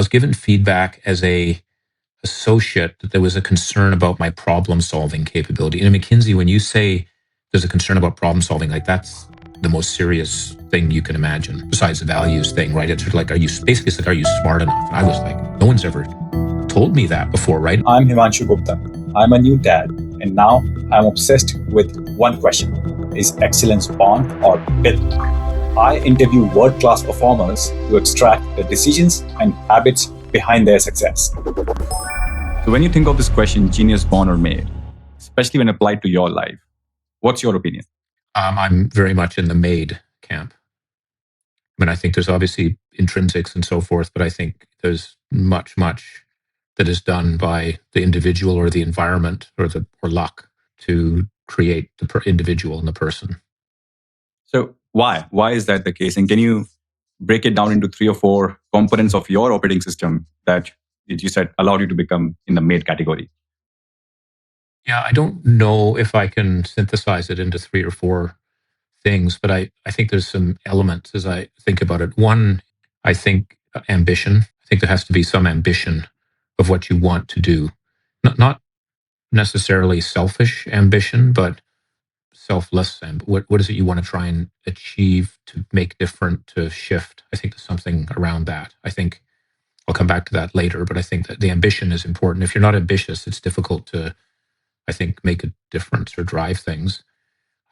was given feedback as a associate that there was a concern about my problem solving capability. In McKinsey, when you say there's a concern about problem solving, like that's the most serious thing you can imagine, besides the values thing, right? It's sort of like, basically it's like, are you smart enough? And I was like, no one's ever told me that before, right? I'm Himanshu Gupta. I'm a new dad, and now I'm obsessed with one question: is excellence born or built? I interview world-class performers to extract the decisions and habits behind their success. So when you think of this question, genius born or made, especially when applied to your life, what's your opinion? I'm very much in the made camp. I mean, I think there's obviously intrinsics and so forth, but I think there's much that is done by the individual or the environment or luck to create the individual and the person. So why? Why is that the case? And can you break it down into 3 or 4 components of your operating system that you said allowed you to become in the made category? Yeah, I don't know if I can synthesize it into 3 or 4 things, but I think there's some elements as I think about it. One, I think ambition. I think there has to be some ambition of what you want to do. Not necessarily selfish ambition, but selfless. And what is it you want to try and achieve, to make different, to shift? I think there's something around that. I think I'll come back to that later, but I think that the ambition is important. If you're not ambitious, it's difficult to, I think, make a difference or drive things.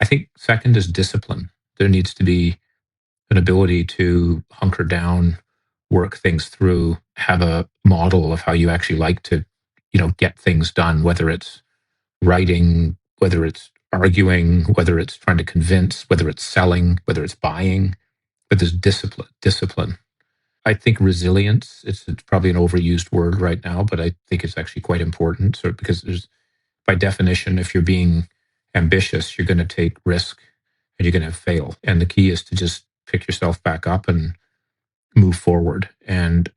I think second is discipline. There needs to be an ability to hunker down, work things through, have a model of how you actually like to, get things done, whether it's writing, whether it's arguing, whether it's trying to convince, whether it's selling, whether it's buying, but there's discipline. I think resilience, it's probably an overused word right now, but I think it's actually quite important. So, because by definition, if you're being ambitious, you're going to take risk and you're going to fail. And the key is to just pick yourself back up and move forward. And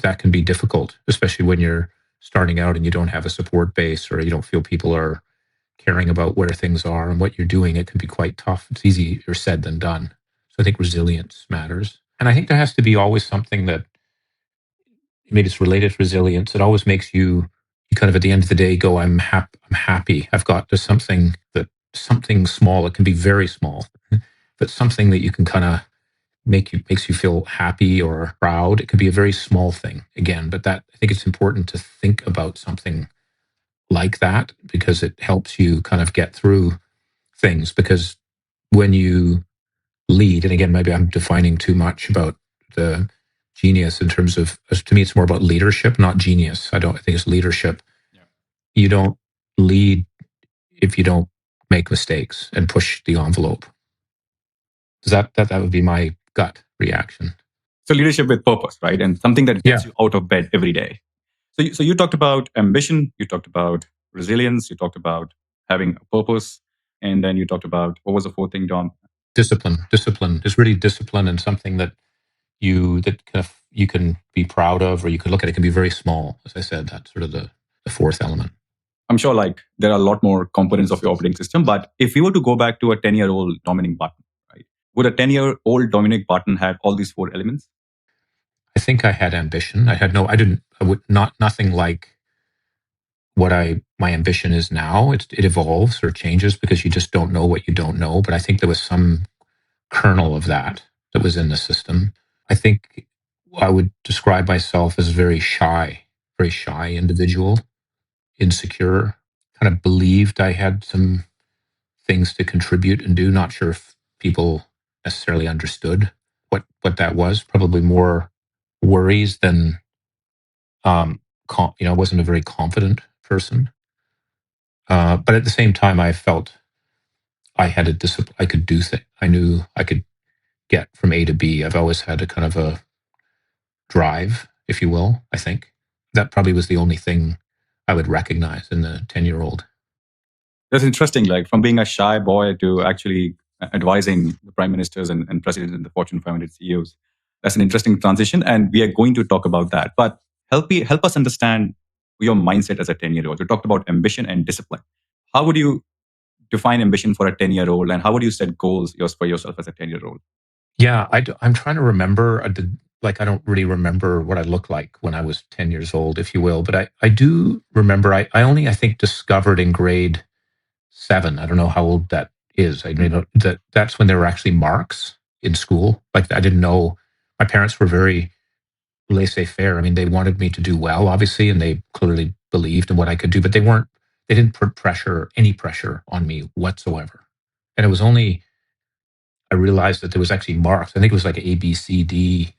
that can be difficult, especially when you're starting out and you don't have a support base, or you don't feel people are caring about where things are and what you're doing. It can be quite tough. It's easier said than done. So I think resilience matters. And I think there has to be always something that, maybe it's related to resilience. It always makes you kind of at the end of the day go, I'm happy. There's something small. It can be very small, but something that you can kind of makes you feel happy or proud. It could be a very small thing again, but I think it's important to think about something like that, because it helps you kind of get through things. Because when you lead, and again, maybe I'm defining too much about the genius in terms of, to me, it's more about leadership, not genius. I think it's leadership. Yeah. You don't lead if you don't make mistakes and push the envelope. That would be my gut reaction. So leadership with purpose, right? And something that gets you out of bed every day. So you talked about ambition, you talked about resilience, you talked about having a purpose, and then you talked about, what was the 4th thing, Dom? Discipline. It's really discipline, and something that you can be proud of, or you can look at. It can be very small. As I said, that's sort of the 4th element. I'm sure there are a lot more components of your operating system, but if we were to go back to a 10-year-old Dominic Barton, right? Would a 10-year-old Dominic Barton have all these 4 elements? I think I had ambition. Nothing like what my ambition is now. It evolves or changes because you just don't know what you don't know. But I think there was some kernel of that was in the system. I think I would describe myself as a very shy individual, insecure, kind of believed I had some things to contribute and do. Not sure if people necessarily understood what that was. Probably more worries than, I wasn't a very confident person. But at the same time, I felt I had a discipline. I could do things. I knew I could get from A to B. I've always had a kind of a drive, if you will. I think that probably was the only thing I would recognize in the 10-year-old. That's interesting. From being a shy boy to actually advising the prime ministers and presidents and the Fortune 500 CEOs. That's an interesting transition, and we are going to talk about that. But help us understand your mindset as a 10-year-old. You talked about ambition and discipline. How would you define ambition for a 10-year-old, and how would you set goals for yourself as a 10-year-old? Yeah, I'm trying to remember. like, I don't really remember what I looked like when I was 10 years old, if you will. But I do remember, I only, I think, discovered in grade 7. I don't know how old that is. I mean, that's when there were actually marks in school. Like, I didn't know. My parents were very laissez-faire. I mean, they wanted me to do well, obviously, and they clearly believed in what I could do, but they didn't put any pressure on me whatsoever. And it was only, I realized that there was actually marks. I think it was like A, B, C, D,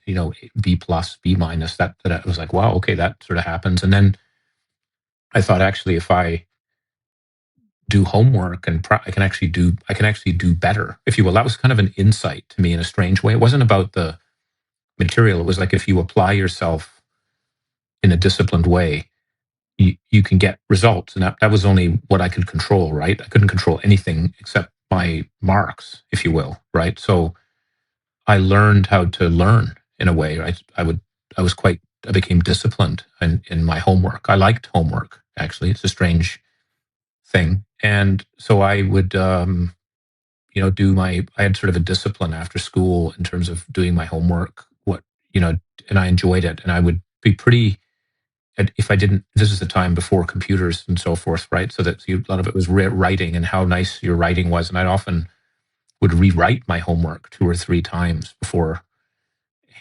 B plus, B minus. That I was like, wow, okay, that sort of happens. And then I thought, actually, if I do homework and I can actually do better, if you will. That was kind of an insight to me in a strange way. It wasn't about the material. It was like, if you apply yourself in a disciplined way, you can get results. And that was only what I could control, right? I couldn't control anything except my marks, if you will, right? So I learned how to learn in a way, right? I became disciplined in my homework. I liked homework, actually. It's a strange thing. And so I would, I had sort of a discipline after school in terms of doing my homework, and I enjoyed it. And I would be pretty, if I didn't, this is the time before computers and so forth, right? So that a lot of it was writing and how nice your writing was. And I often would rewrite my homework 2 or 3 times before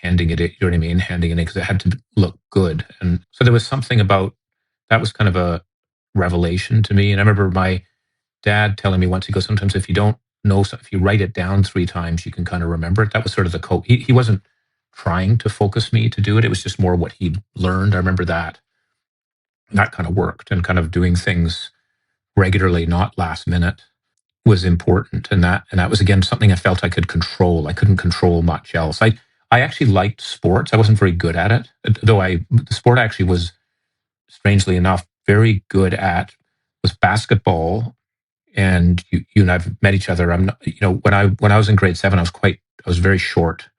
handing it, you know what I mean? Handing it in, because it had to look good. And so there was something about that was kind of a revelation to me. And I remember my dad telling me once, he goes, sometimes if you don't know, if you write it down 3 times, you can kind of remember it. That was sort of the code. He wasn't trying to focus me to do it. It was just more what he'd learned. I remember that. And that kind of worked, and kind of doing things regularly, not last minute, was important. And that was, again, something I felt I could control. I couldn't control much else. I actually liked sports. I wasn't very good at it, though the sport I actually was, strangely enough, very good at was basketball. And you and I've met each other. I'm not, when I was in grade 7, I was very short.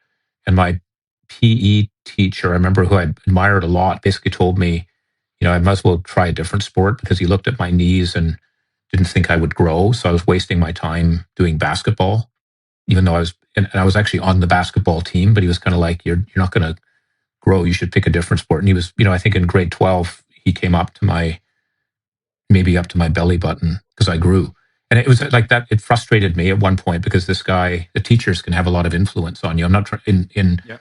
And my PE teacher, I remember, who I admired a lot, basically told me, I might as well try a different sport, because he looked at my knees and didn't think I would grow. So I was wasting my time doing basketball, even though and I was actually on the basketball team, but he was kind of like, you're not going to grow. You should pick a different sport. And he was, I think in grade 12, he came up to maybe up to my belly button, because I grew. And it was like that. It frustrated me at one point, because this guy, the teachers can have a lot of influence on you. I'm not in Yeah.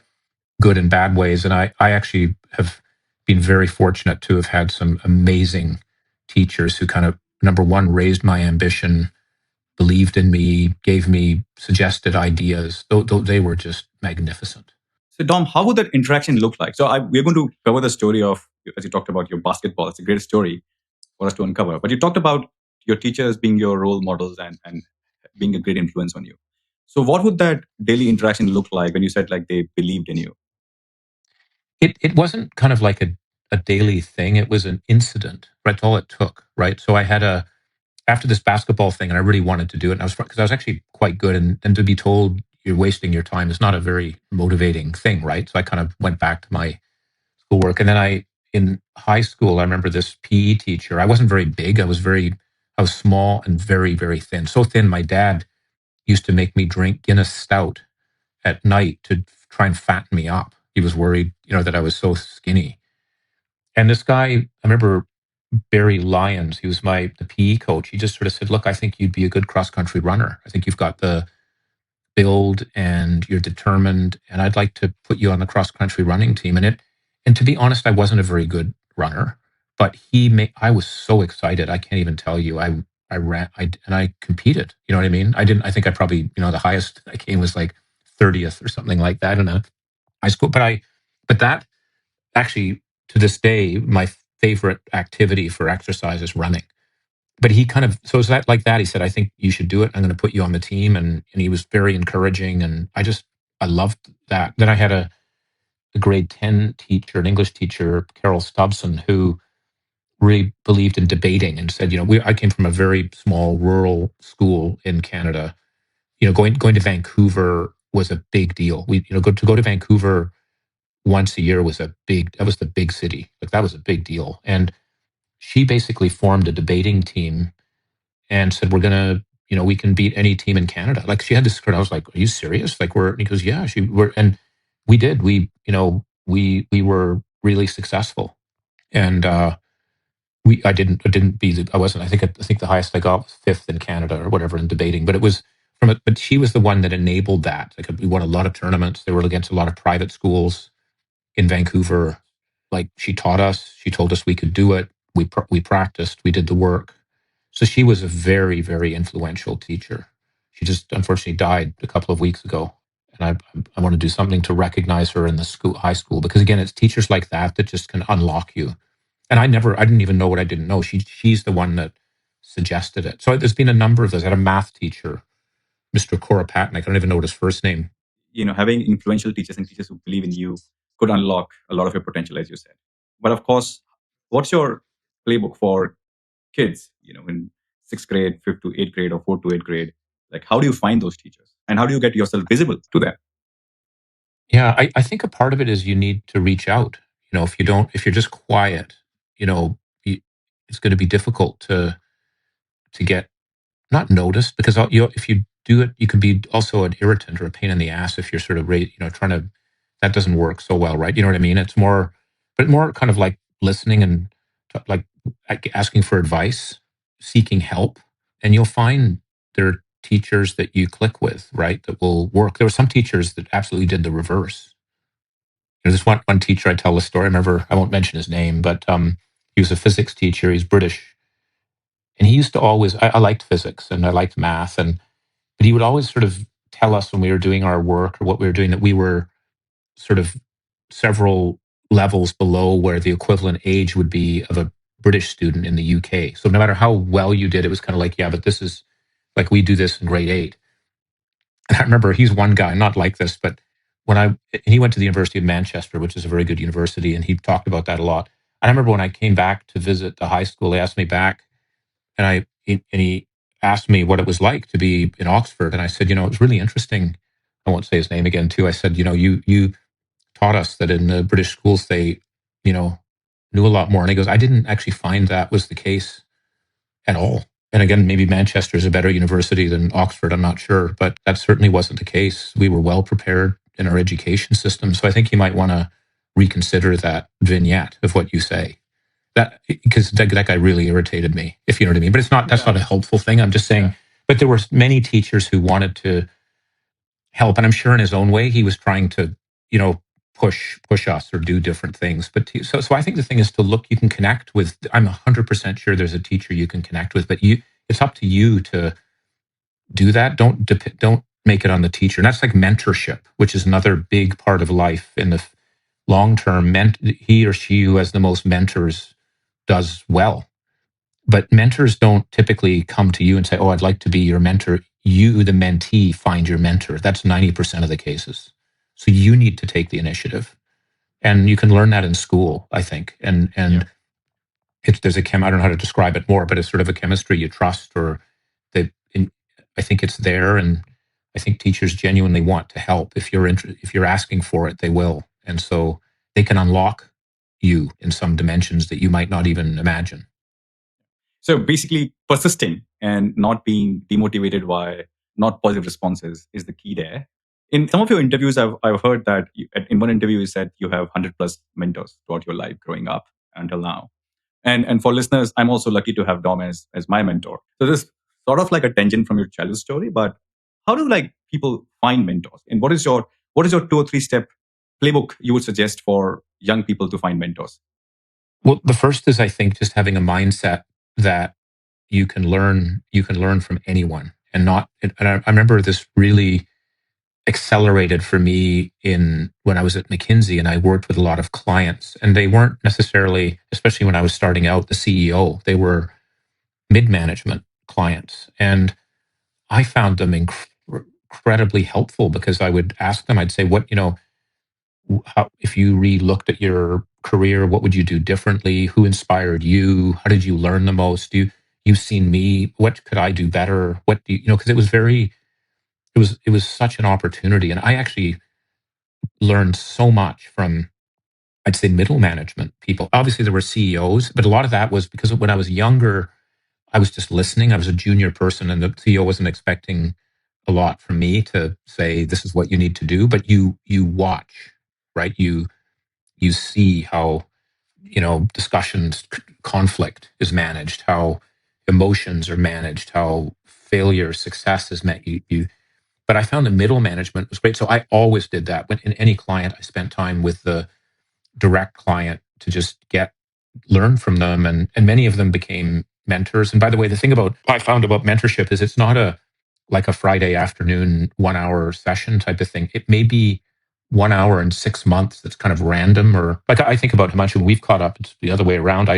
good and bad ways. And I actually have been very fortunate to have had some amazing teachers who kind of, number one, raised my ambition, believed in me, gave me suggested ideas. They were just magnificent. So, Dom, how would that interaction look like? So, we're going to cover the story of, as you talked about your basketball. It's a great story for us to uncover. But you talked about your teachers being your role models and being a great influence on you. So, what would that daily interaction look like when you said like they believed in you? It wasn't kind of like a daily thing. It was an incident. Right? That's all it took. Right. So I had after this basketball thing, and I really wanted to do it. And because I was actually quite good, and to be told you're wasting your time is not a very motivating thing, right? So I kind of went back to my schoolwork, and then in high school, I remember this PE teacher. I wasn't very big. I was small and very, very thin. So thin, my dad used to make me drink Guinness Stout at night to try and fatten me up. He was worried, that I was so skinny. And this guy, I remember, Barry Lyons, he was the PE coach. He just sort of said, look, I think you'd be a good cross country runner. I think you've got the build and you're determined, and I'd like to put you on the cross country running team. And to be honest, I wasn't a very good runner, but I was so excited. I can't even tell you. I ran, and I competed. You know what I mean? I think I probably, the highest I came was like 30th or something like that in a high school. But that actually, to this day, my favorite activity for exercise is running. But he kind of, so is that like that? He said, I think you should do it. I'm going to put you on the team. And he was very encouraging. And I loved that. Then I had a grade 10 teacher, an English teacher, Carol Stubbson, who really believed in debating and said, I came from a very small rural school in Canada. Going to Vancouver was a big deal. To go to Vancouver once a year was that was the big city. Like, that was a big deal. And she basically formed a debating team and said, we're going to, we can beat any team in Canada. Like, she had this, I was like, are you serious? Like, and he goes, yeah, and We did. We were really successful, and I didn't be the, I wasn't. I think the highest I got was fifth in Canada or whatever in debating. But it was from it. But she was the one that enabled that. Like we won a lot of tournaments. They were against a lot of private schools in Vancouver. Like she taught us. She told us we could do it. We practiced. We did the work. So she was a very, very influential teacher. She just unfortunately died a couple of weeks ago, and I want to do something to recognize her in the high school, because again, it's teachers like that that just can unlock you. And I didn't even know what I didn't know. She's the one that suggested it. So there's been a number of those. I had a math teacher, Mr. Korapatnik. I don't even know what his first name. Having influential teachers and teachers who believe in you could unlock a lot of your potential, as you said. But of course, what's your playbook for kids, in sixth grade, fifth to eighth grade, or fourth to eighth grade? Like, how do you find those teachers, and how do you get yourself visible to them? Yeah, I think a part of it is you need to reach out. If you're just quiet, you know, it's going to be difficult to get not noticed, because if you do it, you could be also an irritant or a pain in the ass if you're sort of trying to. That doesn't work so well, right? You know what I mean? It's more, but more kind of like listening and like asking for advice, seeking help, and you'll find there are teachers that you click with, right? That will work. There were some teachers that absolutely did the reverse. There's one teacher I tell the story. I remember, I won't mention his name, but he was a physics teacher. He's British, and he used to always. I liked physics and I liked math, but he would always sort of tell us when we were doing our work or what we were doing that we were sort of several levels below where the equivalent age would be of a British student in the UK. So no matter how well you did, it was kind of like, yeah, but this is like we do this in grade 8. And I remember he's one guy, not like this, but he went to the University of Manchester, which is a very good university, and he talked about that a lot. I remember when I came back to visit the high school, they asked me back, and he asked me what it was like to be in Oxford, and I said, it was really interesting. I won't say his name again, too. I said, you taught us that in the British schools they, knew a lot more. And he goes, I didn't actually find that was the case at all. And again, maybe Manchester is a better university than Oxford. I'm not sure, but that certainly wasn't the case. We were well prepared in our education system. So I think you might want to reconsider that vignette of what you say. That because that guy really irritated me, if you know what I mean. But that's not a helpful thing. I'm just saying. But there were many teachers who wanted to help, and I'm sure in his own way he was trying to, push us or do different things. But so I think the thing is to look. You can connect with. I'm 100% sure there's a teacher you can connect with, but it's up to you to do that. Don't make it on the teacher. And that's like mentorship, which is another big part of life in the long term. He or she who has the most mentors does well. But mentors don't typically come to you and say, "Oh, I'd like to be your mentor." You, the mentee, find your mentor. That's 90% of the cases. So you need to take the initiative, and you can learn that in school, I think. And there's I don't know how to describe it more, but it's sort of a chemistry you trust, or that. I think it's there, and I think teachers genuinely want to help. If you're asking for it, they will, and so they can unlock you in some dimensions that you might not even imagine. So basically, persisting and not being demotivated by not positive responses is the key there. In some of your interviews, I've heard that in one interview you said you have 100 plus mentors throughout your life growing up until now. And for listeners, I'm also lucky to have Dom as my mentor. So this is sort of like a tangent from your childhood story, but how do people find mentors? And what is your 2 or 3 step playbook you would suggest for young people to find mentors? Well, the first is, I think, just having a mindset that you can learn from anyone, and not. And I remember this really accelerated for me when I was at McKinsey, and I worked with a lot of clients, and they weren't necessarily, especially when I was starting out, the CEO. They were mid-management clients, and I found them incredibly helpful, because I would ask them, I'd say, if you re-looked at your career, what would you do differently? Who inspired you? How did you learn the most? You've seen me. What could I do better? What do because it was such an opportunity. And I actually learned so much from, I'd say, middle management people. Obviously there were CEOs, but a lot of that was because when I was younger, I was just listening. I was a junior person, and the CEO wasn't expecting a lot from me to say, this is what you need to do, but you watch. right? You see how, discussions, conflict is managed, how emotions are managed, how failure, success is met. But I found the middle management was great. So I always did that. When in any client, I spent time with the direct client to just learn from them. And many of them became mentors. And by the way, the thing about I found about mentorship is it's not like a Friday afternoon 1 hour session type of thing. It may be 1 hour in 6 months that's kind of random, or like I think about Himanshu, we've caught up, it's the other way around.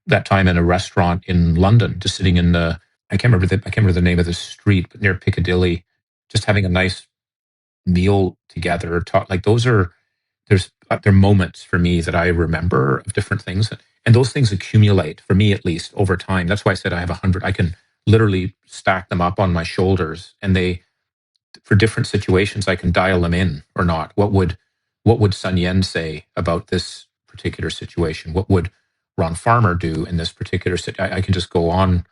That time in a restaurant in London, just sitting in I can't remember the name of the street, but near Piccadilly, just having a nice meal together. Talk like those are there are moments for me that I remember of different things, and those things accumulate for me at least over time. That's why I said I have 100. I can literally stack them up on my shoulders, and they for different situations I can dial them in or not. What would Sun Yen say about this particular situation? What would Ron Farmer do in this particular situation? I can just go on.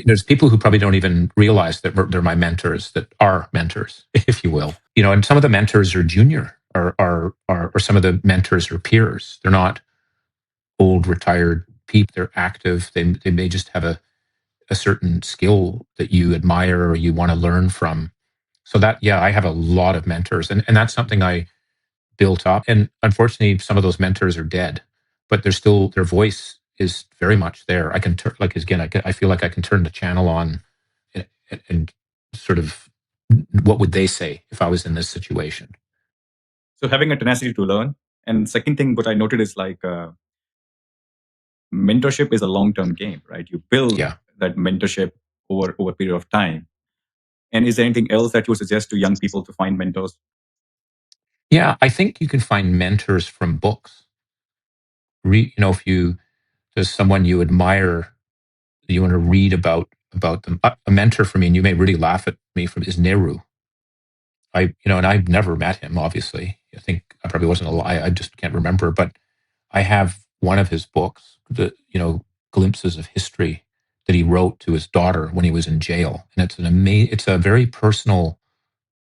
There's people who probably don't even realize that they're my mentors, that are mentors, if you will. And some of the mentors are junior, or some of the mentors are peers. They're not old retired people. They're active. They may just have a certain skill that you admire or you want to learn from. So that, yeah, I have a lot of mentors, and that's something I built up. And unfortunately, some of those mentors are dead, but they're still, their voice is very much there. I can turn, like, again, I feel like I can turn the channel on and sort of, what would they say if I was in this situation? So having a tenacity to learn. And second thing, what I noted is like mentorship is a long-term game, right? You build Yeah. that mentorship over a period of time. And is there anything else that you would suggest to young people to find mentors? Yeah, I think you can find mentors from books. If there's someone you admire, you want to read about them. A mentor for me, and you may really laugh at me, is Nehru. And I've never met him, obviously. I think I probably wasn't alive. I just can't remember. But I have one of his books, Glimpses of History, that he wrote to his daughter when he was in jail. And it's a very personal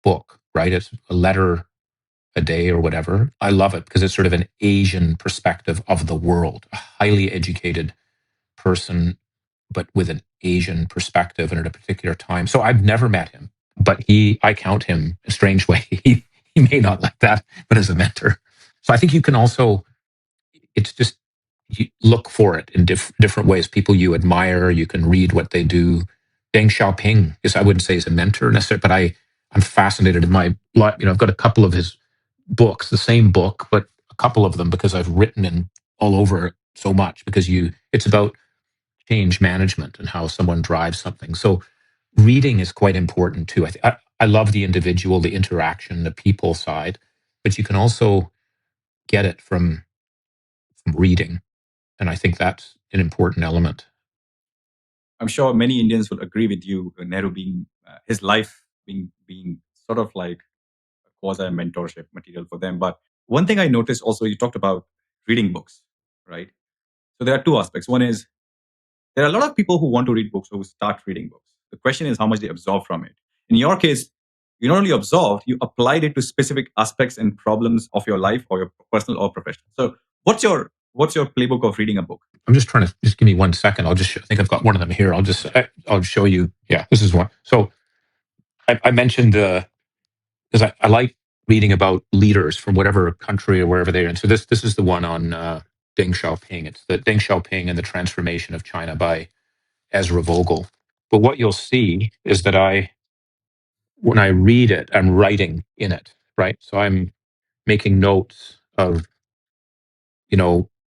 book, right? It's a letter a day or whatever. I love it because it's sort of an Asian perspective of the world, a highly educated person, but with an Asian perspective and at a particular time. So I've never met him, but I count him a strange way. He may not like that, but as a mentor. So I think you can also, it's just, you look for it in different ways. People you admire, you can read what they do. Deng Xiaoping I wouldn't say he's a mentor necessarily, but I'm fascinated in my life. I've got a couple of his books, the same book, but a couple of them because I've written in all over it so much, because it's about change management and how someone drives something. So reading is quite important too. I love the individual, the interaction, the people side, but you can also get it from reading. And I think that's an important element. I'm sure many Indians will agree with you, Nehru being his life being sort of like a quasi mentorship material for them. But one thing I noticed also, you talked about reading books, right? So there are two aspects. One is there are a lot of people who want to read books, who start reading books. The question is how much they absorb from it. In your case, you not only absorbed, you applied it to specific aspects and problems of your life or your personal or professional. So what's your playbook of reading a book? I'm just trying to, just give me 1 second. I think I've got one of them here. I'll show you. Yeah, this is one. So I mentioned because I like reading about leaders from whatever country or wherever they're in. So this is the one on Deng Xiaoping. It's the Deng Xiaoping and the Transformation of China by Ezra Vogel. But what you'll see is that when I read it, I'm writing in it, right? So I'm making notes of,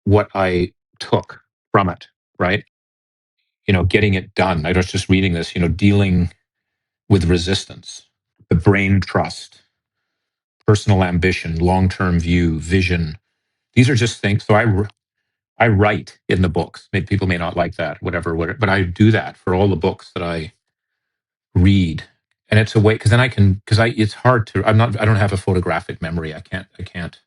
what I took from it, right? Getting it done. I was just reading this, dealing with resistance, the brain trust, personal ambition, long-term view, vision. These are just things. So I write in the books. Maybe people may not like that, whatever, but I do that for all the books that I read. And it's a way, because then it's hard to, I don't have a photographic memory. I can't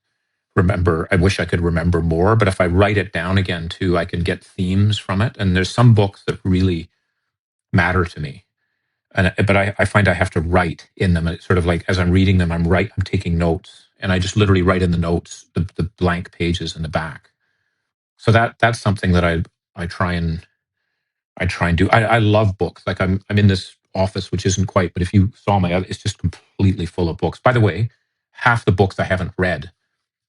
remember. I wish I could remember more, but if I write it down again too, I can get themes from it. And there's some books that really matter to me. But I find I have to write in them. And it's sort of like, as I'm reading them, I'm taking notes. and I just literally write in the notes the blank pages in the back. So that's something that I try and do. I love books. Like I'm in this office, which isn't quite, but if you saw it's just completely full of books. By the way, half the books I haven't read,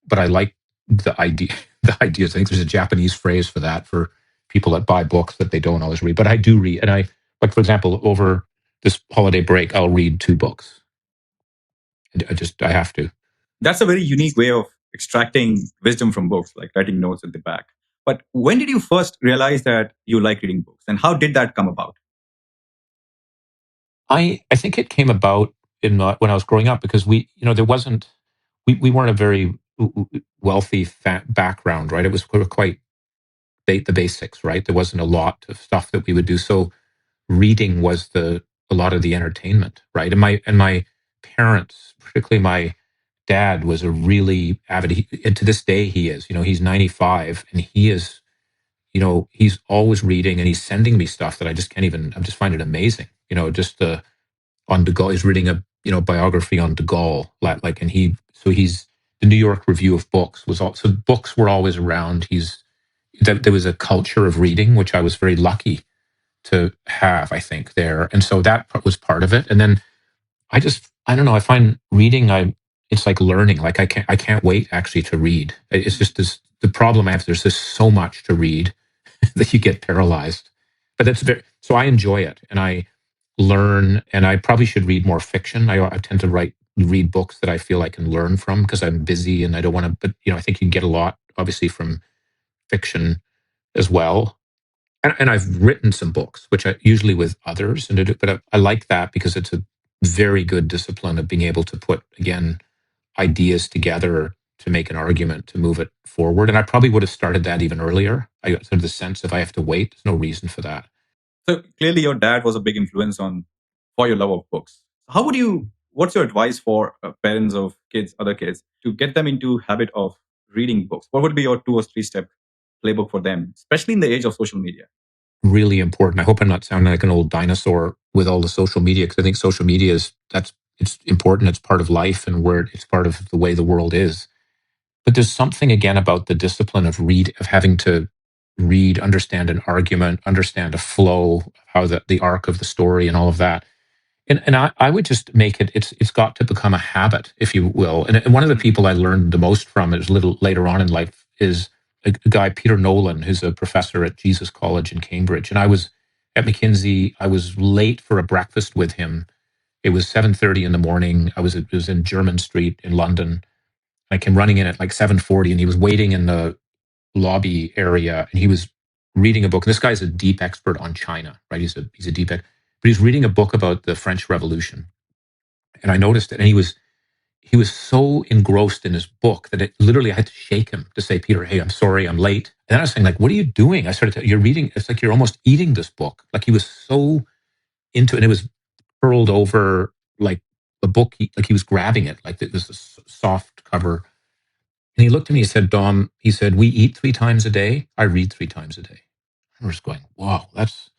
but I like the idea, the ideas. I think there's a Japanese phrase for that, for people that buy books that they don't always read. But I do read, and like, for example, over this holiday break, I'll read 2 books. I have to. That's a very unique way of extracting wisdom from books, like writing notes at the back. But when did you first realize that you like reading books, and how did that come about? I think it came about when I was growing up, because there wasn't, we weren't a very wealthy background, right? It was quite the basics, right? There wasn't a lot of stuff that we would do. So reading was a lot of the entertainment, right? And my parents, particularly my dad, was a really avid, and to this day he is. He's 95, and he is, he's always reading, and he's sending me stuff that I just can't even. I just find it amazing. Just on De Gaulle. He's reading a biography on De Gaulle, like, and he's the New York Review of Books was also, books were always around. There was a culture of reading, which I was very lucky to have, I think, there. And so that was part of it. And then I don't know, I find reading, it's like learning. Like I can't wait actually to read. It's just the problem I have, there's just so much to read that you get paralyzed. But so I enjoy it, and I learn, and I probably should read more fiction. I tend to read books that I feel I can learn from, because I'm busy and I don't want to, but I think you can get a lot obviously from fiction as well. And I've written some books, which I usually with others, but I like that because it's a very good discipline of being able to put, again, ideas together to make an argument to move it forward. And I probably would have started that even earlier. I got sort of the sense, if I have to wait, there's no reason for that. So clearly, your dad was a big influence for your love of books. What's your advice for parents of kids, other kids, to get them into habit of reading books? What would be your 2 or 3 step playbook for them, especially in the age of social media? Really important. I hope I'm not sounding like an old dinosaur with all the social media, because I think social media it's important. It's part of life, and it's part of the way the world is. But there's something, again, about the discipline of having to read, understand an argument, understand a flow, how the arc of the story and all of that. And I would just make it's got to become a habit, if you will. And one of the people I learned the most from is a little later on in life is a guy, Peter Nolan, who's a professor at Jesus College in Cambridge. And I was at McKinsey. I was late for a breakfast with him. It was 7:30 in the morning. It was in Jermyn Street in London. I came running in at like 7:40, and he was waiting in the lobby area, and he was reading a book. And this guy's a deep expert on China, right? He's a deep expert, but he's reading a book about the French Revolution. And I noticed it, and he was so engrossed in his book that literally I had to shake him to say, Peter, hey, I'm sorry, I'm late. And then I was saying, like, what are you doing? I started you're reading, it's like you're almost eating this book. Like, he was so into it, and it was curled over like a book, like he was grabbing it, like it was a soft cover. And he looked at me, he said, Dom, he said, we eat 3 times a day. I read 3 times a day. I was going, wow, that's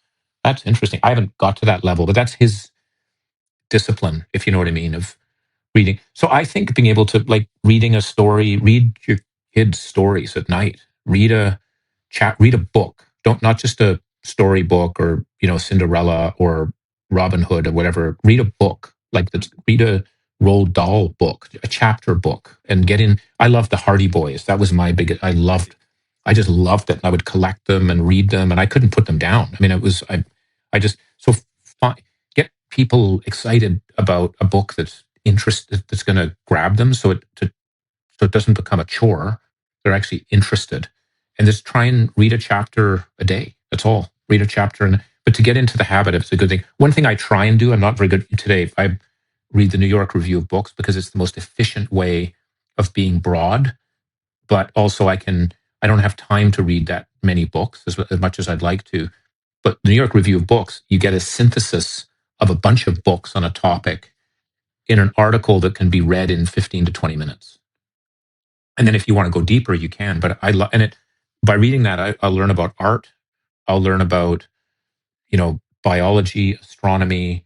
interesting. I haven't got to that level, but that's his discipline, if you know what I mean, of reading. So I think being able to, like, reading a story, read your kids' stories at night, read a book. Not just a story book, or, Cinderella or Robin Hood or whatever. Read a book, read a Roald Dahl book, a chapter book, and get in. I loved the Hardy Boys. That was my biggest. I just loved it. And I would collect them and read them, and I couldn't put them down. I mean, I just, so get people excited about a book that's going to grab them, so it doesn't become a chore. They're actually interested, and just try and read a chapter a day. That's all. Read a chapter, but to get into the habit, it's a good thing. One thing I try and do, I'm not very good today. I read the New York Review of Books because it's the most efficient way of being broad, but also I don't have time to read that many books as much as I'd like to. But the New York Review of Books, you get a synthesis of a bunch of books on a topic in an article that can be read in 15 to 20 minutes. And then if you want to go deeper, you can. But by reading that, I'll learn about art. I'll learn about, biology, astronomy,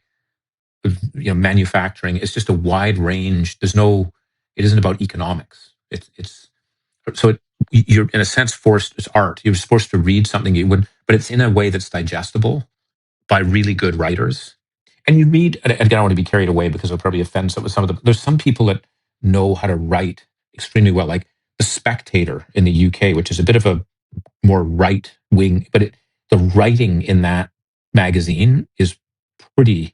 manufacturing. It's just a wide range. It isn't about economics. You're in a sense forced. It's art. You're forced to read something you would, but it's in a way that's digestible by really good writers. And you read. And again, I don't want to be carried away because it'll probably offend some of the. There's some people that know how to write extremely well, like the Spectator in the UK, which is a bit of a more right wing, but the writing in that magazine is pretty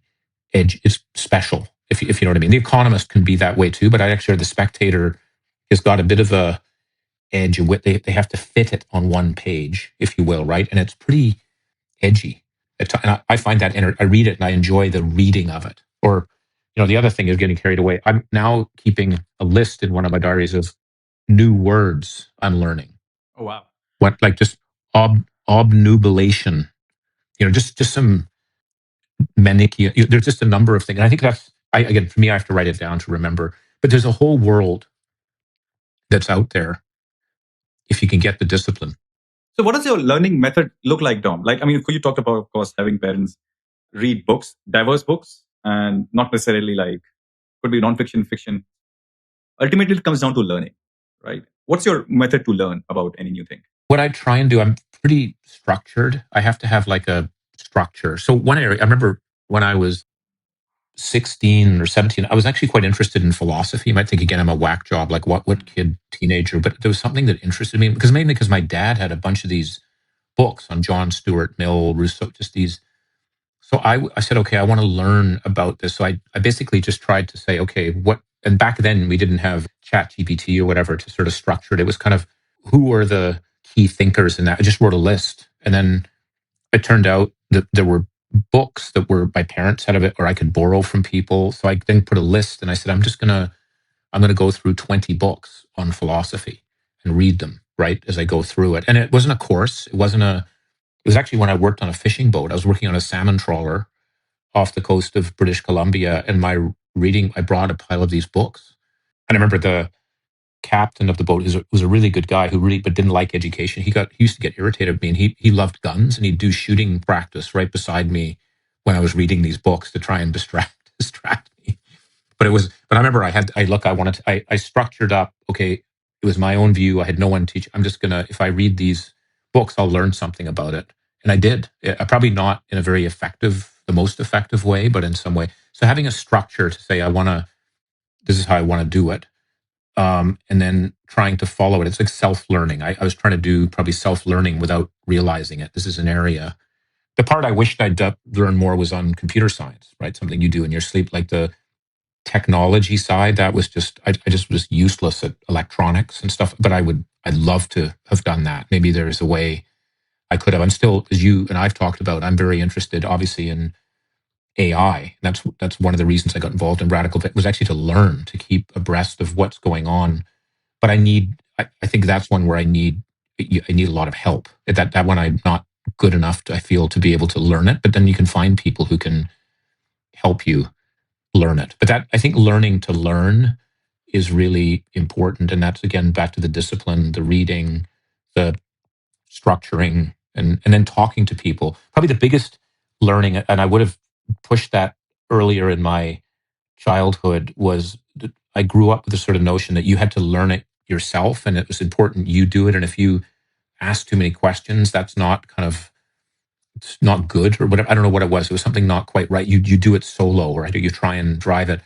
edge. It's special, if you know what I mean. The Economist can be that way too, but I actually the Spectator has got a bit of a edge of wit. They have to fit it on one page, if you will, right? And it's pretty edgy. And I find that I read it and I enjoy the reading of it. Or, the other thing is getting carried away. I'm now keeping a list in one of my diaries of new words I'm learning. Oh, wow. What, like just obnubilation, just some manicky. There's just a number of things. And I think again, for me, I have to write it down to remember. But there's a whole world that's out there if you can get the discipline. So what does your learning method look like, Dom? Like, I mean, you talked about, of course, having parents read books, diverse books, and not necessarily like, could be nonfiction, fiction. Ultimately, it comes down to learning, right? What's your method to learn about any new thing? What I try and do, I'm pretty structured. I have to have like a structure. So one area, I remember when I was 16 or 17, I was actually quite interested in philosophy. You might think, again, I'm a whack job, like what kid, teenager, but there was something that interested me mainly because my dad had a bunch of these books on John Stuart Mill, Rousseau, just these. So I said, okay, I want to learn about this. So I basically just tried to say, okay, and back then we didn't have Chat GPT or whatever to sort of structure it. It was kind of, who were the key thinkers in that? I just wrote a list. And then it turned out that there were books that were my parents had of it, or I could borrow from people. So I then put a list and I said, I'm going to go through 20 books on philosophy and read them, right, as I go through it. And it wasn't a course. It was actually when I worked on a fishing boat. I was working on a salmon trawler off the coast of British Columbia. And I brought a pile of these books. And I remember the captain of the boat was a really good guy but didn't like education. He used to get irritated with me, and he loved guns, and he'd do shooting practice right beside me when I was reading these books to try and distract me. But I remember I structured up, okay, it was my own view. I had no one teach. I'm just if I read these books, I'll learn something about it. And I did. Probably not in a very the most effective way, but in some way. So having a structure to say, this is how I want to do it. And then trying to follow it. It's like self-learning. I was trying to do probably self-learning without realizing it. This is an area. The part I wished I'd learn more was on computer science, right? Something you do in your sleep, like the technology side. That was I just was useless at electronics and stuff. But I'd love to have done that. Maybe there's a way I could have. I'm still, as you and I've talked about, I'm very interested, obviously, in AI. That's one of the reasons I got involved in Radical Fit, was actually to learn, to keep abreast of what's going on. But I think that's one where I need a lot of help. That one I'm not good enough, I feel, to be able to learn it. But then you can find people who can help you learn it. But I think learning to learn is really important. And that's, again, back to the discipline, the reading, the structuring, and then talking to people. Probably the biggest learning, and I would have pushed that earlier in my childhood, was that I grew up with the sort of notion that you had to learn it yourself, and it was important you do it. And if you ask too many questions, that's it's not good, or whatever. I don't know what it was. It was something not quite right. You do it solo, or you try and drive it.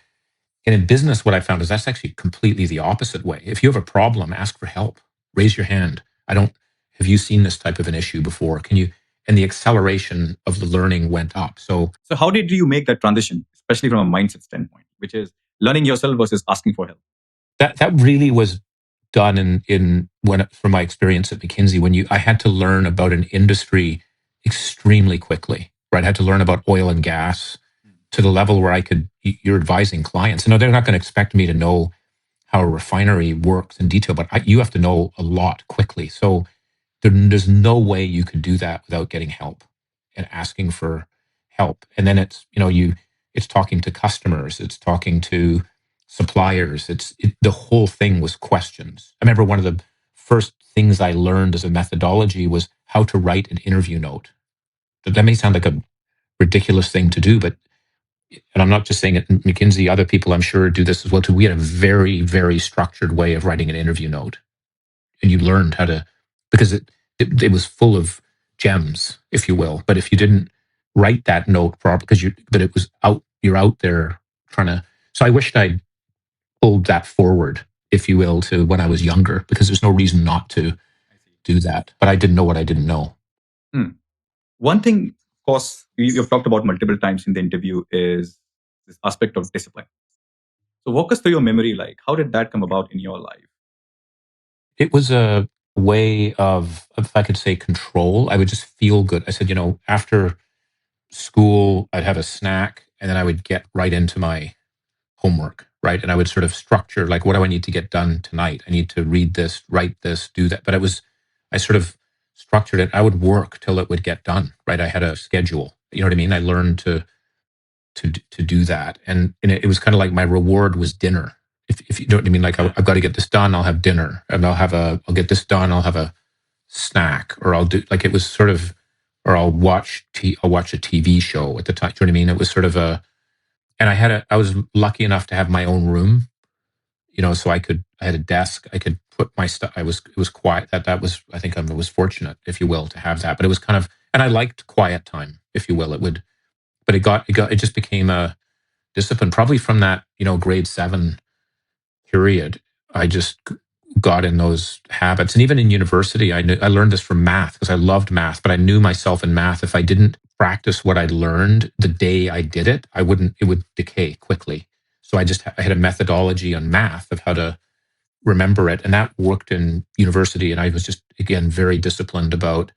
And in business, what I found is that's actually completely the opposite way. If you have a problem, ask for help. Raise your hand. Have you seen this type of an issue before? And the acceleration of the learning went up. So how did you make that transition, especially from a mindset standpoint, which is learning yourself versus asking for help? That really was done from my experience at McKinsey, when I had to learn about an industry extremely quickly, right? I had to learn about oil and gas to the level where you're advising clients. And no, they're not going to expect me to know how a refinery works in detail, but you have to know a lot quickly. So there's no way you could do that without getting help and asking for help. And then it's talking to customers, it's talking to suppliers. The whole thing was questions. I remember one of the first things I learned as a methodology was how to write an interview note. That may sound like a ridiculous thing to do, but and I'm not just saying it, McKinsey, other people I'm sure do this as well too. We had a very, very structured way of writing an interview note, and you learned how to, because it was full of gems, if you will. But if you didn't write that note properly, but it was out, you're out there trying to. So I wished I'd pulled that forward, if you will, to when I was younger, because there's no reason not to do that. But I didn't know what I didn't know. One thing, of course, you've talked about multiple times in the interview is this aspect of discipline. So walk us through your memory. Like, how did that come about in your life? It was a way of, if I could say, control. I would just feel good. I said, after school, I'd have a snack, and then I would get right into my homework, right? And I would sort of structure, like, what do I need to get done tonight? I need to read this, write this, do that. But I sort of structured it. I would work till it would get done, right? I had a schedule. You know what I mean? I learned to do that, and it was kind of like my reward was dinner. If you know what I mean, like I've got to get this done, I'll have dinner, and I'll get this done, I'll have a snack, or I'll do, like, it was sort of, or I'll watch a TV show at the time. Do you know what I mean? It was sort of and I was lucky enough to have my own room, so I had a desk, I could put my stuff. It was quiet. That was, I think I was fortunate, if you will, to have that. But it was kind of, and I liked quiet time, if you will. But it just became a discipline, probably from that, grade 7 period. I just got in those habits. And even in university, I learned this from math, because I loved math, but I knew myself in math, if I didn't practice what I learned the day I did it, it would decay quickly. So I had a methodology on math of how to remember it. And that worked in university. And I was just, again, very disciplined about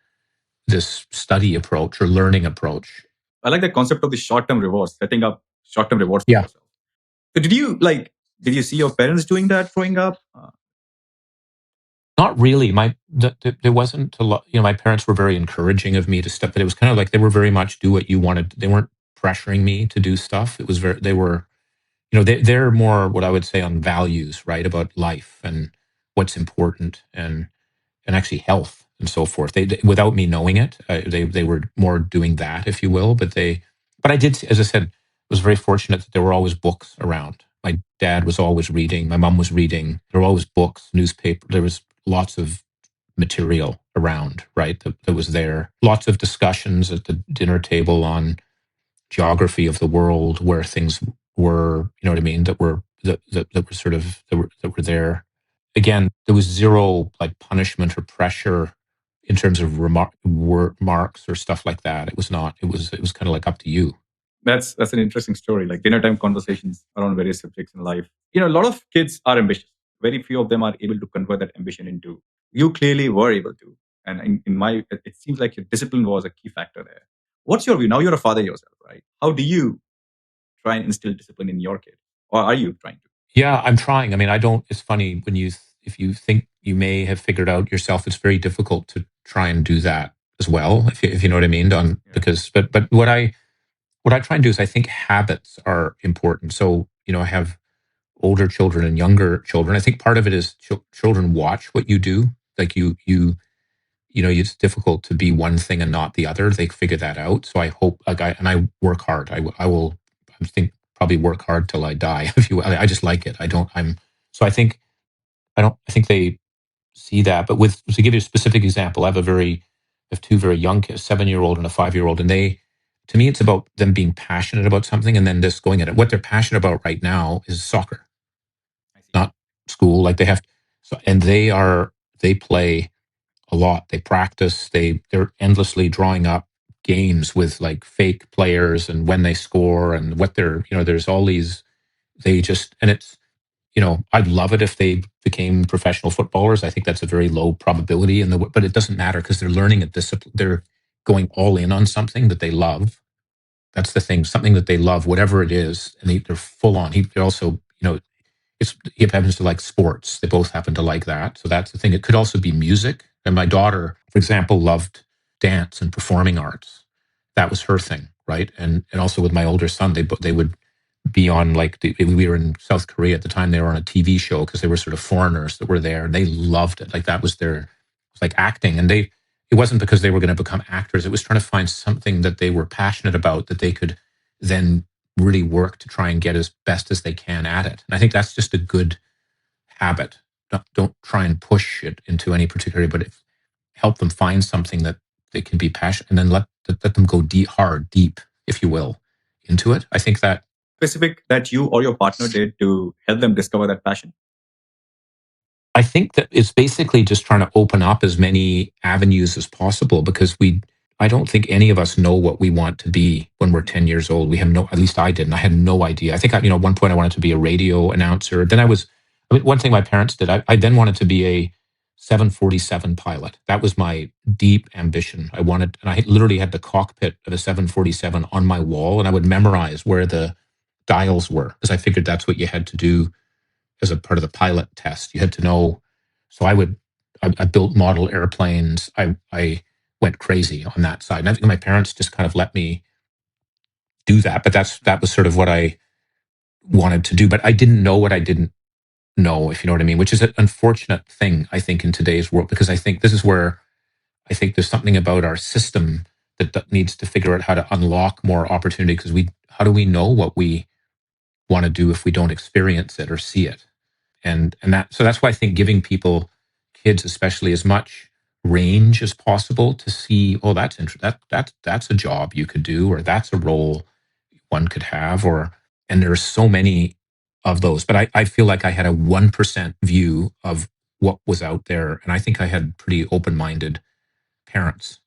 this study approach or learning approach. I like the concept of the short-term rewards, setting up short-term rewards for Yeah. yourself. So did you see your parents doing that growing up? Not really. There wasn't a lot. My parents were very encouraging of me to step, but it was kind of like they were very much do what you wanted. They weren't pressuring me to do stuff. It was they were, they're more what I would say on values, right, about life and what's important, and actually health and so forth. They without me knowing it, they were more doing that, if you will. But I did, as I said, was very fortunate that there were always books around. My dad was always reading. My mom was reading. There were always books, newspaper. There was lots of material around, right? That was there. Lots of discussions at the dinner table on geography of the world, where things were, you know what I mean, that were that were there. Again, there was zero like punishment or pressure in terms of marks or stuff like that. It was not. It was kind of like up to you. That's an interesting story, like dinner time conversations around various subjects in life. A lot of kids are ambitious. Very few of them are able to convert that ambition into. You clearly were able to. And it seems like your discipline was a key factor there. What's your view? Now you're a father yourself, right? How do you try and instill discipline in your kid? Or are you trying to? Yeah, I'm trying. I mean, I don't. It's funny when if you think you may have figured out yourself, it's very difficult to try and do that as well. If you know what I mean, because but what I try and do is, I think habits are important. So I have older children and younger children. I think part of it is children watch what you do. Like it's difficult to be one thing and not the other. They figure that out. So I hope, like, I work hard. I will, I think, probably work hard till I die. If you will. I just like it. So I think, I think they see that. But to give you a specific example, I have two very young kids, 7-year-old and a 5-year-old. And to me, it's about them being passionate about something and then just going at it. What they're passionate about right now is soccer, not school. Like, they have, so, and they play a lot. They practice. They're endlessly drawing up games with like fake players and when they score and what they're, there's all these, and it's, I'd love it if they became professional footballers. I think that's a very low probability but it doesn't matter, because they're learning a discipline. They're going all in on something that they love. That's the thing, something that they love, whatever it is. And they're full on. They're also, he happens to like sports. They both happen to like that. So that's the thing. It could also be music. And my daughter, for example, loved dance and performing arts. That was her thing, right? And also with my older son, they would be on, like, we were in South Korea at the time. They were on a TV show because they were sort of foreigners that were there, and they loved it. Like, that was it was like acting. And it wasn't because they were going to become actors. It was trying to find something that they were passionate about that they could then really work to try and get as best as they can at it. And I think that's just a good habit. Don't try and push it into any particular, but help them find something that they can be passionate, and then let them go deep, if you will, into it. I think that specific that you or your partner did to help them discover that passion? I think that it's basically just trying to open up as many avenues as possible, because I don't think any of us know what we want to be when we're 10 years old. We have no, at least I didn't. I had no idea. I think, at one point I wanted to be a radio announcer. Then one thing my parents did, I then wanted to be a 747 pilot. That was my deep ambition. And I literally had the cockpit of a 747 on my wall, and I would memorize where the dials were, because I figured that's what you had to do as a part of the pilot test. You had to know. So I built model airplanes. I went crazy on that side. And I think my parents just kind of let me do that. But that was sort of what I wanted to do. But I didn't know what I didn't know, if you know what I mean, which is an unfortunate thing, I think, in today's world, because I think this is where I think there's something about our system that needs to figure out how to unlock more opportunity, because how do we know what we want to do if we don't experience it or see it? So that's why I think giving kids especially, as much range as possible to see, oh, that's a job you could do, or that's a role one could have, and there's so many of those. But I feel like I had a 1% view of what was out there, and I think I had pretty open-minded parents.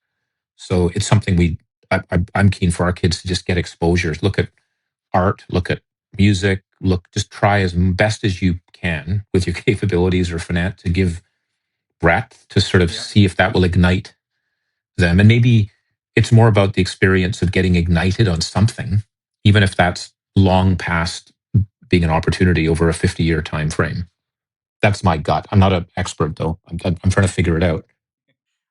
So it's something I'm keen for our kids to just get exposures. Look at art, look at music, just try as best as you can with your capabilities or finance to give breadth, to sort of see if that will ignite them. And maybe it's more about the experience of getting ignited on something, even if that's long past being an opportunity over a 50-year time frame. That's my gut. I'm not an expert, though. I'm trying to figure it out.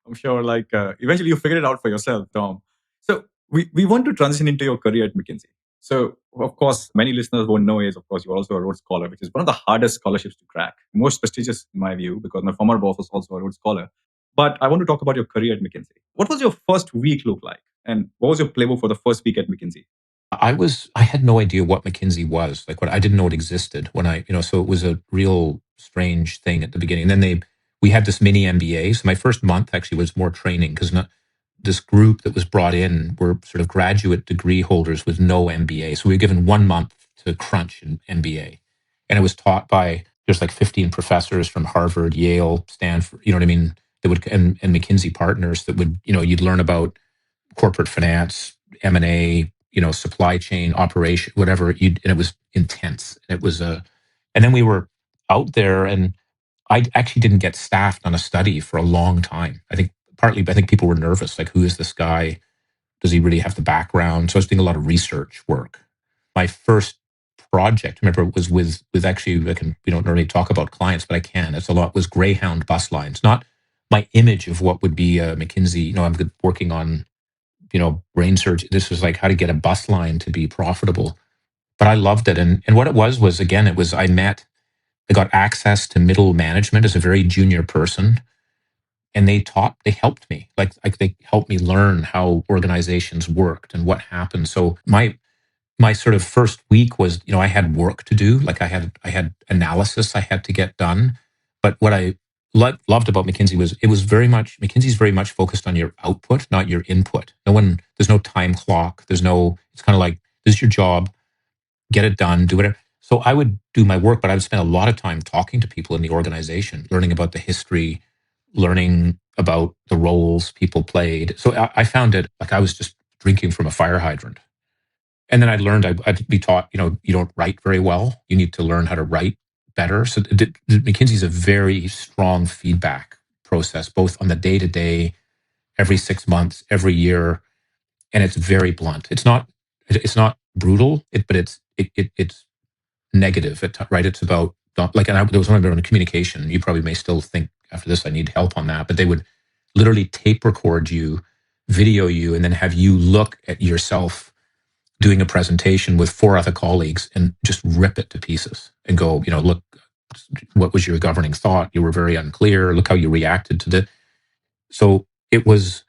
I'm sure, eventually you figured it out for yourself, Tom. So we want to transition into your career at McKinsey. So, of course, many listeners won't know is, of course, you're also a Rhodes Scholar, which is one of the hardest scholarships to crack. Most prestigious, in my view, because my former boss was also a Rhodes Scholar. But I want to talk about your career at McKinsey. What was your first week look like? And what was your playbook for the first week at McKinsey? I had no idea what McKinsey was. I didn't know it existed so it was a real strange thing at the beginning. And then we had this mini MBA. So my first month actually was more training, because this group that was brought in were sort of graduate degree holders with no MBA. So we were given 1 month to crunch an MBA. And it was taught by, there's like 15 professors from Harvard, Yale, Stanford, you know what I mean? And McKinsey partners that would, you'd learn about corporate finance, M&A, supply chain operation, whatever. And it was intense. And then we were out there, and I actually didn't get staffed on a study for a long time. I think people were nervous. Like, who is this guy? Does he really have the background? So I was doing a lot of research work. My first project, remember, it was with actually, we don't normally talk about clients, but I can. It's a lot, was Greyhound bus lines. Not my image of what would be a McKinsey. I'm working on, brain surgery. This was like how to get a bus line to be profitable. But I loved it. And what it was again, I got access to middle management as a very junior person. And they helped me. Like they helped me learn how organizations worked and what happened. So my sort of first week was, I had work to do. Like I had analysis I had to get done. But what I loved about McKinsey was McKinsey's very much focused on your output, not your input. There's no time clock. It's kind of like, this is your job, get it done, do whatever. So I would do my work, but I would spend a lot of time talking to people in the organization, learning about the history, learning about the roles people played. So I found it like I was just drinking from a fire hydrant. And then I learned I'd be taught, you don't write very well. You need to learn how to write better. So McKinsey's a very strong feedback process, both on the day-to-day, every 6 months, every year, and it's very blunt. It's not brutal, but it's negative, right? It's about, like, and there was one on communication. You probably may still think after this I need help on that, but they would literally tape record you, video you, and then have you look at yourself doing a presentation with 4 other colleagues and just rip it to pieces and go, look, what was your governing thought? You were very unclear. Look how you reacted to the. So it was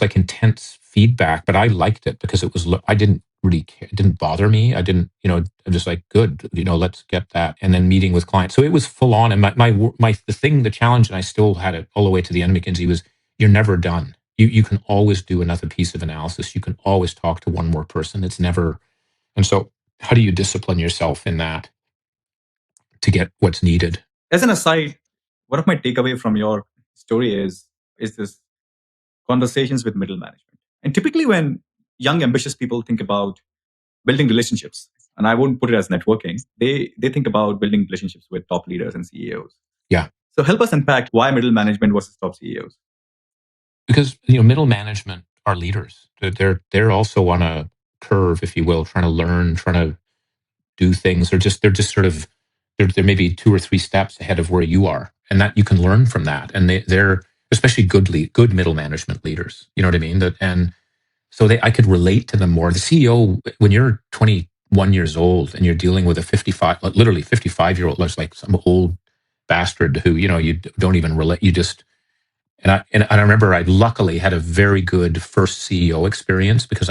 like intense feedback, but I liked it because I didn't really care. It didn't bother me. I didn't, I'm just like, good, let's get that. And then meeting with clients. So it was full on. And the challenge, and I still had it all the way to the end of McKinsey, was you're never done. You can always do another piece of analysis. You can always talk to one more person. It's never. And so how do you discipline yourself in that to get what's needed? As an aside, one of my takeaway from your story is this conversations with middle management. And typically when young ambitious people think about building relationships, and I won't put it as networking, they think about building relationships with top leaders and CEOs. Yeah. So help us unpack why middle management versus top CEOs. Because middle management are leaders. They're also on a curve, if you will, trying to learn, trying to do things. They're just sort of they're maybe 2 or 3 steps ahead of where you are, and that you can learn from that. And they're especially good middle management leaders. You know what I mean? And so I could relate to them more. The CEO, when you're 21 years old and you're dealing with a 55-year-old, like some old bastard who you don't even relate. You just and I remember I luckily had a very good first CEO experience because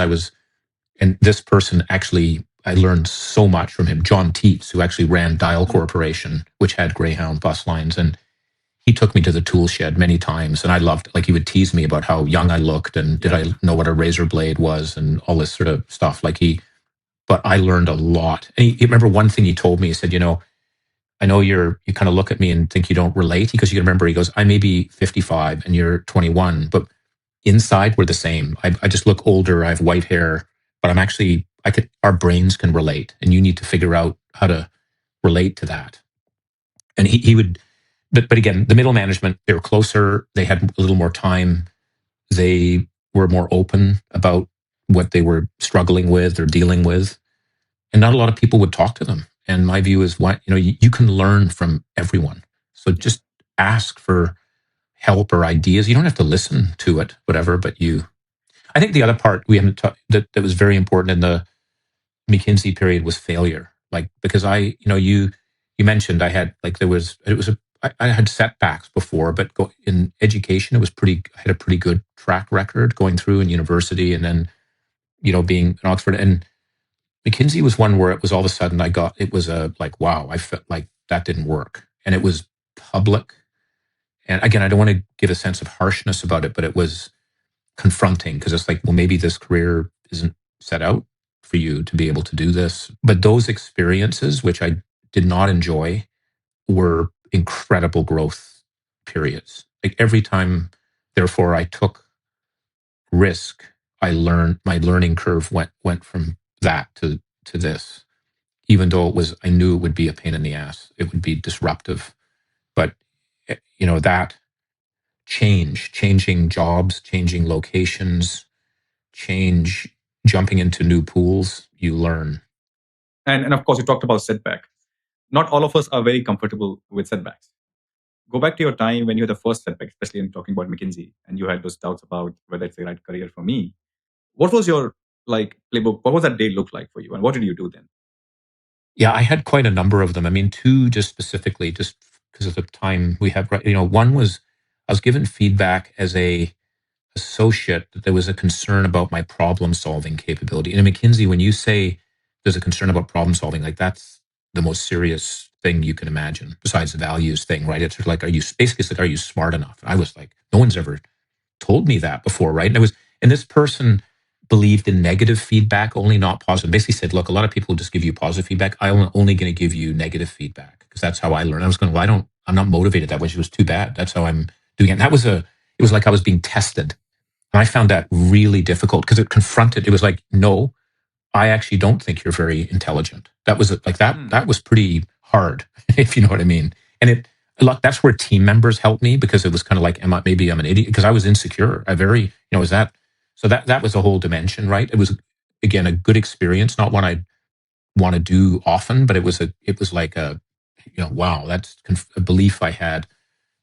and this person actually, I learned so much from him, John Teets, who actually ran Dial Corporation, which had Greyhound bus lines. And he took me to the tool shed many times. And I loved, like, he would tease me about how young I looked and did I know what a razor blade was and all this sort of stuff. But I learned a lot. And he remember one thing he told me, he said, I know you kind of look at me and think you don't relate, because you can remember, he goes, I may be 55 and you're 21, but inside we're the same. I just look older. I have white hair, but our brains can relate, and you need to figure out how to relate to that. And he would, but again, the middle management, they were closer. They had a little more time. They were more open about what they were struggling with or dealing with. And not a lot of people would talk to them. And my view is, you can learn from everyone. So just ask for help or ideas. You don't have to listen to it, whatever, but I think the other part we haven't that was very important in the McKinsey period was failure. Like, because you mentioned I had, like, I had setbacks before, but in education, I had a pretty good track record going through in university, and then, being in Oxford. And McKinsey was one where it was all of a sudden it was like, wow, I felt like that didn't work. And it was public. And again, I don't want to give a sense of harshness about it, but it was confronting, because it's like, well, maybe this career isn't set out for you to be able to do this. But those experiences, which I did not enjoy, were incredible growth periods. Like, every time, therefore, I took risk, I learned, my learning curve went from that to this, even though I knew it would be a pain in the ass. It would be disruptive. But, that changing jobs, changing locations, jumping into new pools, you learn. And of course, you talked about setback. Not all of us are very comfortable with setbacks. Go back to your time when you had the first setback, especially in talking about McKinsey, and you had those doubts about whether it's the right career for me. What was your playbook? What was that day look like for you, and what did you do then? Yeah, I had quite a number of them. I mean, 2 just specifically, just because of the time we have. One was I was given feedback as a associate that there was a concern about my problem solving capability. And in McKinsey, when you say there's a concern about problem solving, like, that's the most serious thing you can imagine, besides the values thing, right? It's sort of like, are you smart enough? And I was like, no one's ever told me that before, right? And this person believed in negative feedback only, not positive. Basically said, look, a lot of people just give you positive feedback. I'm only going to give you negative feedback because that's how I learn. I was going, well, I'm not motivated that way. She was too bad. That's how I'm doing it. And it was like I was being tested. And I found that really difficult because it was like, no, I actually don't think you're very intelligent. That was like that was pretty hard, if you know what I mean. And that's where team members helped me, because it was kind of like, maybe I'm an idiot, because I was insecure. Is that, so that was a whole dimension, right? It was, again, a good experience, not one I'd want to do often, but it was like wow, that's a belief I had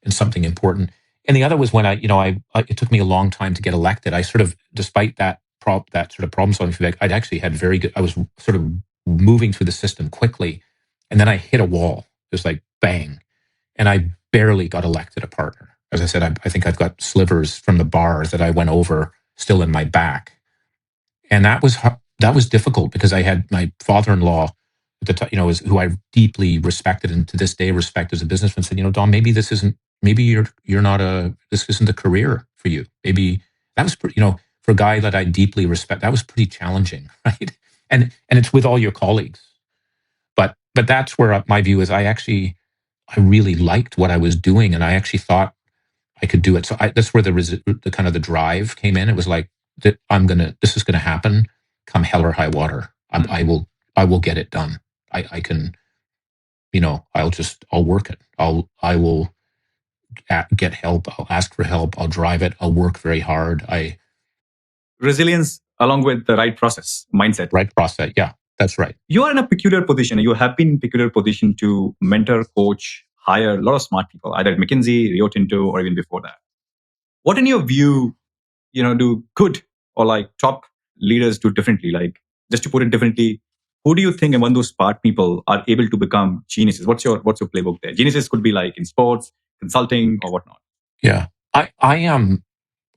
in something important. And the other was when it took me a long time to get elected. I sort of, despite that sort of problem solving feedback, I'd actually had I was sort of moving through the system quickly. And then I hit a wall, just like bang. And I barely got elected a partner. As I said, I think I've got slivers from the bar that I went over still in my back. And that was that was difficult because I had my father-in-law at the time, who I deeply respected and to this day respect as a businessman, said, Dom, maybe you're not this isn't a career for you. Maybe that was pretty, for a guy that I deeply respect, that was pretty challenging, right? And it's with all your colleagues. But that's where my view is. I really liked what I was doing, and I actually thought I could do it. So that's where the kind of the drive came in. It was like that this is gonna happen, come hell or high water. I will get it done. I can, I'll work it. I will get help. I'll ask for help. I'll drive it. I'll work very hard. Resilience along with the right process, mindset. Right process. Yeah, that's right. You are in a peculiar position. You have been in a peculiar position to mentor, coach, hire a lot of smart people, either at McKinsey, Rio Tinto, or even before that. What, in your view, do good or like top leaders do differently? Like, just to put it differently, who do you think among those smart people are able to become geniuses? What's your playbook there? Geniuses could be like in sports, consulting, or whatnot. Yeah, I am.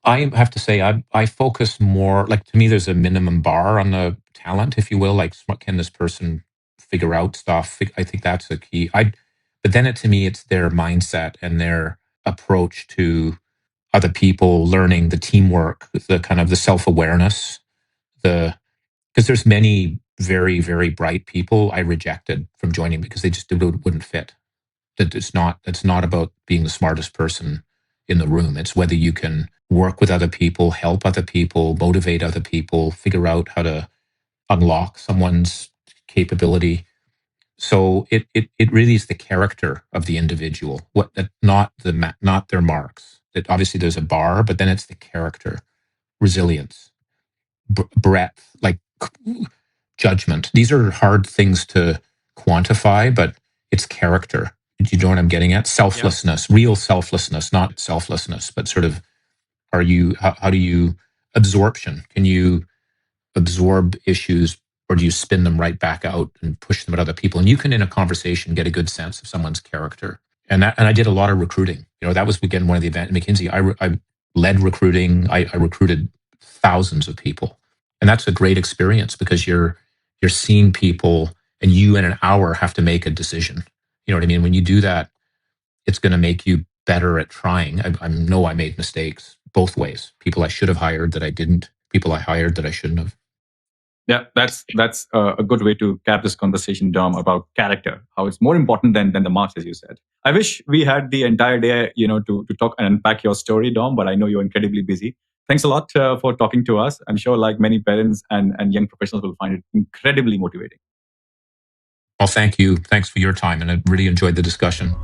I have to say, I focus more, like, to me, there's a minimum bar on the talent, if you will. Like, what can this person figure out stuff? I think that's a key. But then to me, it's their mindset and their approach to other people, learning the teamwork, the kind of the self-awareness, because there's many very, very bright people I rejected from joining because they just wouldn't fit. That it's not about being the smartest person in the room. It's whether you can work with other people, help other people, motivate other people, figure out how to unlock someone's capability. So it really is the character of the individual, not their marks. That obviously there's a bar, but then it's the character, resilience, breadth, like judgment. These are hard things to quantify, but it's character. Do you know what I'm getting at? Selflessness, real selflessness, not selflessness, but sort of, how do you, absorption? Can you absorb issues, or do you spin them right back out and push them at other people? And you can, in a conversation, get a good sense of someone's character. And I did a lot of recruiting. That was, again, one of the events at McKinsey. I led recruiting. I recruited thousands of people. And that's a great experience because you're seeing people, and you in an hour have to make a decision. You know what I mean? When you do that, it's going to make you better at trying. I know I made mistakes both ways. People I should have hired that I didn't. People I hired that I shouldn't have. Yeah, that's a good way to cap this conversation, Dom, about character. How it's more important than the marks, as you said. I wish we had the entire day, to talk and unpack your story, Dom. But I know you're incredibly busy. Thanks a lot for talking to us. I'm sure, like many parents and young professionals, will find it incredibly motivating. Well, thank you. Thanks for your time, and I really enjoyed the discussion.